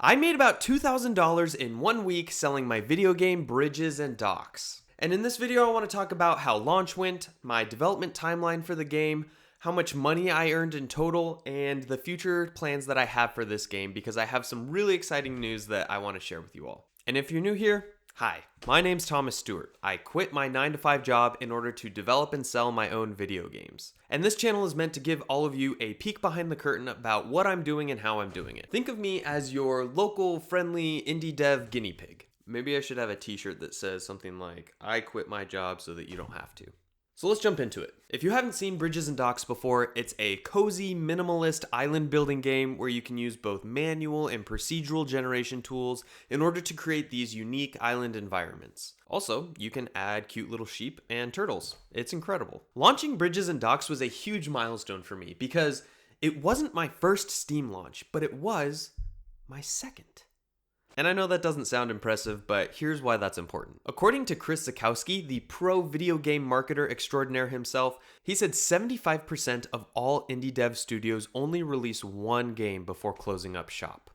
I made about $2,000 in 1 week selling my video game Bridges and Docks. And in this video I want to talk about how launch went, my development timeline for the game, how much money I earned in total, and the future plans that I have for this game because I have some really exciting news that I want to share with you all. And if you're new here, hi, my name's Thomas Stewart. I quit my 9-to-5 job in order to develop and sell my own video games. And this channel is meant to give all of you a peek behind the curtain about what I'm doing and how I'm doing it. Think of me as your local, friendly indie dev guinea pig. Maybe I should have a t-shirt that says something like, I quit my job so that you don't have to. So let's jump into it. If you haven't seen Bridges and Docks before, it's a cozy, minimalist island building game where you can use both manual and procedural generation tools in order to create these unique island environments. Also, you can add cute little sheep and turtles. It's incredible. Launching Bridges and Docks was a huge milestone for me because it wasn't my first Steam launch, but it was my second. And I know that doesn't sound impressive, but here's why that's important. According to Chris Zukowski, the pro video game marketer extraordinaire himself, he said 75% of all indie dev studios only release one game before closing up shop.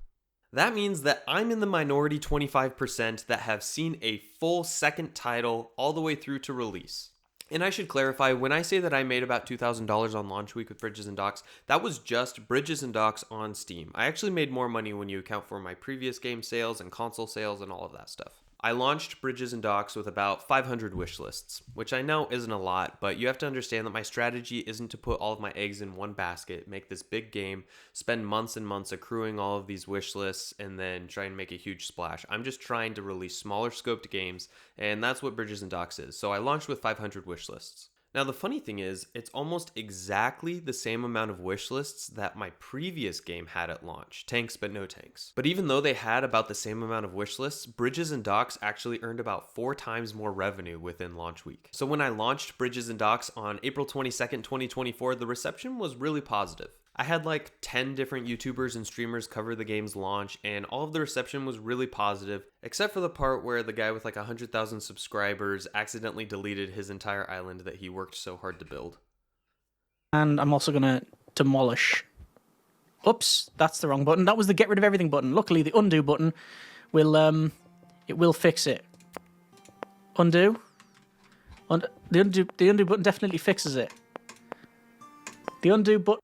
That means that I'm in the minority 25% that have seen a full second title all the way through to release. And I should clarify, when I say that I made about $2,000 on launch week with Bridges and Docks, that was just Bridges and Docks on Steam. I actually made more money when you account for my previous game sales and console sales and all of that stuff. I launched Bridges and Docks with about 500 wish lists, which I know isn't a lot, but you have to understand that my strategy isn't to put all of my eggs in one basket, make this big game, spend months and months accruing all of these wish lists, and then try and make a huge splash. I'm just trying to release smaller scoped games, and that's what Bridges and Docks is. So I launched with 500 wish lists. Now, the funny thing is, it's almost exactly the same amount of wish lists that my previous game had at launch, Tanks But No Tanks. But even though they had about the same amount of wish lists, Bridges and Docks actually earned about 4 times more revenue within launch week. So when I launched Bridges and Docks on April 22nd, 2024, the reception was really positive. I had like 10 different YouTubers and streamers cover the game's launch, and all of the reception was really positive, except for the part where the guy with like 100,000 subscribers accidentally deleted his entire island that he worked so hard to build. And I'm also going to demolish. Oops, that's the wrong button. That was the get rid of everything button. Luckily, the undo button will it will fix it. Undo. The undo button definitely fixes it. The undo button.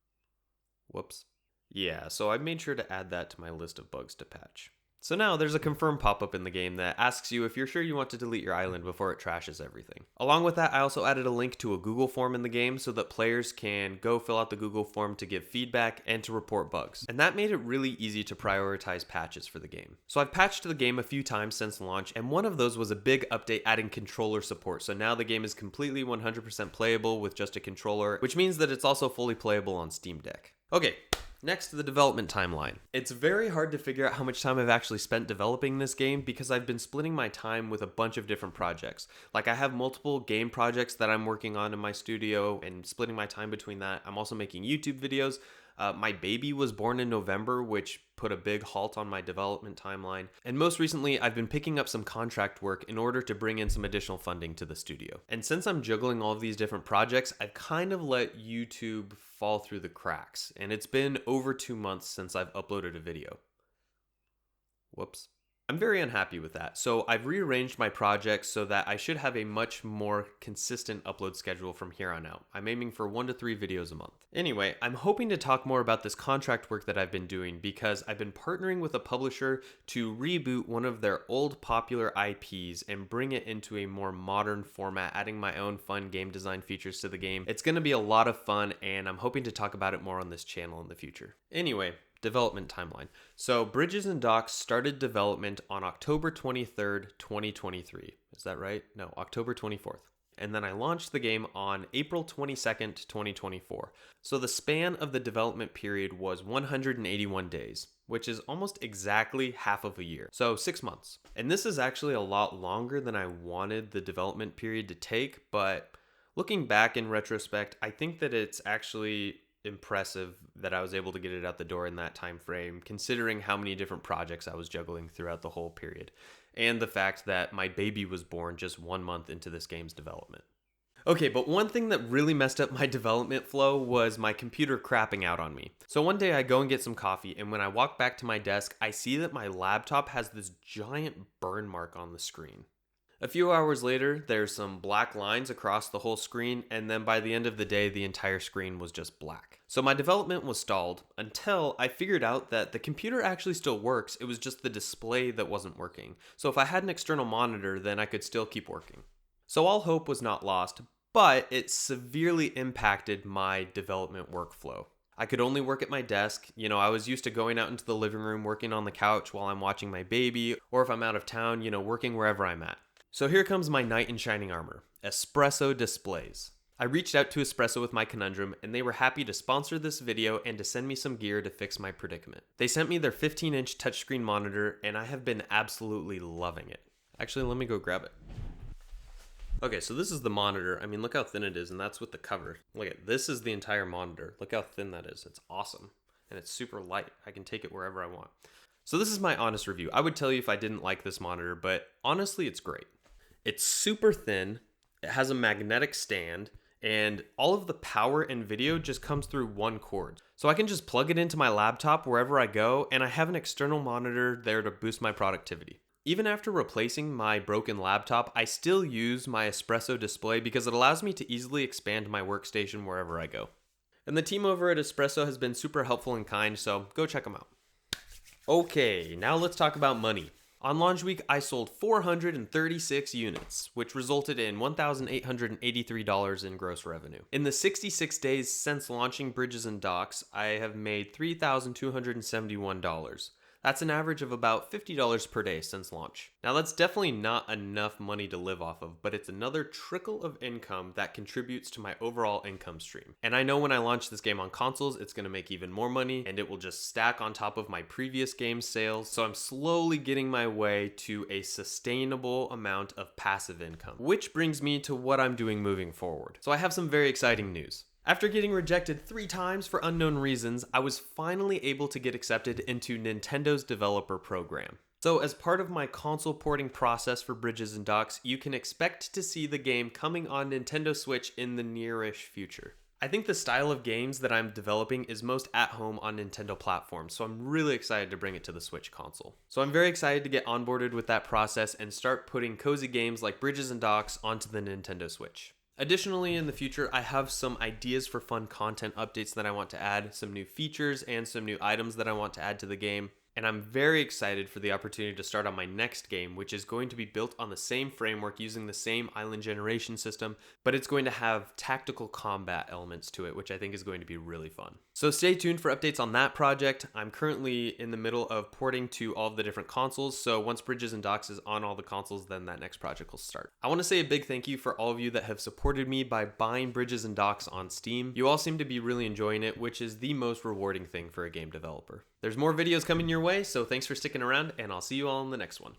Whoops. Yeah, so I made sure to add that to my list of bugs to patch. So now there's a confirm pop-up in the game that asks you if you're sure you want to delete your island before it trashes everything. Along with that, I also added a link to a Google form in the game so that players can go fill out the Google form to give feedback and to report bugs. And that made it really easy to prioritize patches for the game. So I've patched the game a few times since launch, and one of those was a big update adding controller support. So now the game is completely 100% playable with just a controller, which means that it's also fully playable on Steam Deck. Okay, next to the development timeline. It's very hard to figure out how much time I've actually spent developing this game because I've been splitting my time with a bunch of different projects. Like I have multiple game projects that I'm working on in my studio and splitting my time between that. I'm also making YouTube videos. My baby was born in November, which put a big halt on my development timeline. And most recently, I've been picking up some contract work in order to bring in some additional funding to the studio. And since I'm juggling all of these different projects, I've kind of let YouTube fall through the cracks. And it's been over 2 months since I've uploaded a video. Whoops. I'm very unhappy with that, so I've rearranged my projects so that I should have a much more consistent upload schedule from here on out. I'm aiming for 1 to 3 videos a month. Anyway, I'm hoping to talk more about this contract work that I've been doing because I've been partnering with a publisher to reboot one of their old popular IPs and bring it into a more modern format, adding my own fun game design features to the game. It's going to be a lot of fun, and I'm hoping to talk about it more on this channel in the future. Anyway, development timeline. So Bridges and Docks started development on October 23rd, 2023. Is that right? No, October 24th. And then I launched the game on April 22nd, 2024. So the span of the development period was 181 days, which is almost exactly half of a year. So 6 months. And this is actually a lot longer than I wanted the development period to take, but looking back in retrospect, I think that it's actually impressive that I was able to get it out the door in that time frame, considering how many different projects I was juggling throughout the whole period, and the fact that my baby was born just 1 month into this game's development. Okay, but one thing that really messed up my development flow was my computer crapping out on me. So one day I go and get some coffee, and when I walk back to my desk, I see that my laptop has this giant burn mark on the screen. A few hours later, there's some black lines across the whole screen, and then by the end of the day, the entire screen was just black. So my development was stalled until I figured out that the computer actually still works, it was just the display that wasn't working. So if I had an external monitor, then I could still keep working. So all hope was not lost, but it severely impacted my development workflow. I could only work at my desk. I was used to going out into the living room, working on the couch while I'm watching my baby, or if I'm out of town, working wherever I'm at. So here comes my knight in shining armor, Espresso Displays. I reached out to Espresso with my conundrum, and they were happy to sponsor this video and to send me some gear to fix my predicament. They sent me their 15-inch touchscreen monitor, and I have been absolutely loving it. Actually, let me go grab it. Okay, so this is the monitor. I mean, look how thin it is, and that's with the cover. Look at this is the entire monitor. Look how thin that is. It's awesome, and it's super light. I can take it wherever I want. So this is my honest review. I would tell you if I didn't like this monitor, but honestly, it's great. It's super thin. It has a magnetic stand, and all of the power and video just comes through one cord. So I can just plug it into my laptop wherever I go, and I have an external monitor there to boost my productivity. Even after replacing my broken laptop, I still use my Espresso display because it allows me to easily expand my workstation wherever I go. And the team over at Espresso has been super helpful and kind, so go check them out. Okay, now let's talk about money. On launch week, I sold 436 units, which resulted in $1,883 in gross revenue. In the 66 days since launching Bridges and Docks, I have made $3,271. That's an average of about $50 per day since launch. Now that's definitely not enough money to live off of, but it's another trickle of income that contributes to my overall income stream. And I know when I launch this game on consoles, it's going to make even more money, and it will just stack on top of my previous game sales. So I'm slowly getting my way to a sustainable amount of passive income, which brings me to what I'm doing moving forward. So I have some very exciting news. After getting rejected 3 times for unknown reasons, I was finally able to get accepted into Nintendo's developer program. So as part of my console porting process for Bridges and Docks, you can expect to see the game coming on Nintendo Switch in the nearish future. I think the style of games that I'm developing is most at home on Nintendo platforms, so I'm really excited to bring it to the Switch console. So I'm very excited to get onboarded with that process and start putting cozy games like Bridges and Docks onto the Nintendo Switch. Additionally, in the future, I have some ideas for fun content updates that I want to add, some new features and some new items that I want to add to the game. And I'm very excited for the opportunity to start on my next game, which is going to be built on the same framework using the same island generation system, but it's going to have tactical combat elements to it, which I think is going to be really fun. So stay tuned for updates on that project. I'm currently in the middle of porting to all of the different consoles, so once Bridges and Docks is on all the consoles, then that next project will start. I want to say a big thank you for all of you that have supported me by buying Bridges and Docks on Steam. You all seem to be really enjoying it, which is the most rewarding thing for a game developer. There's more videos coming your way, so thanks for sticking around, and I'll see you all in the next one.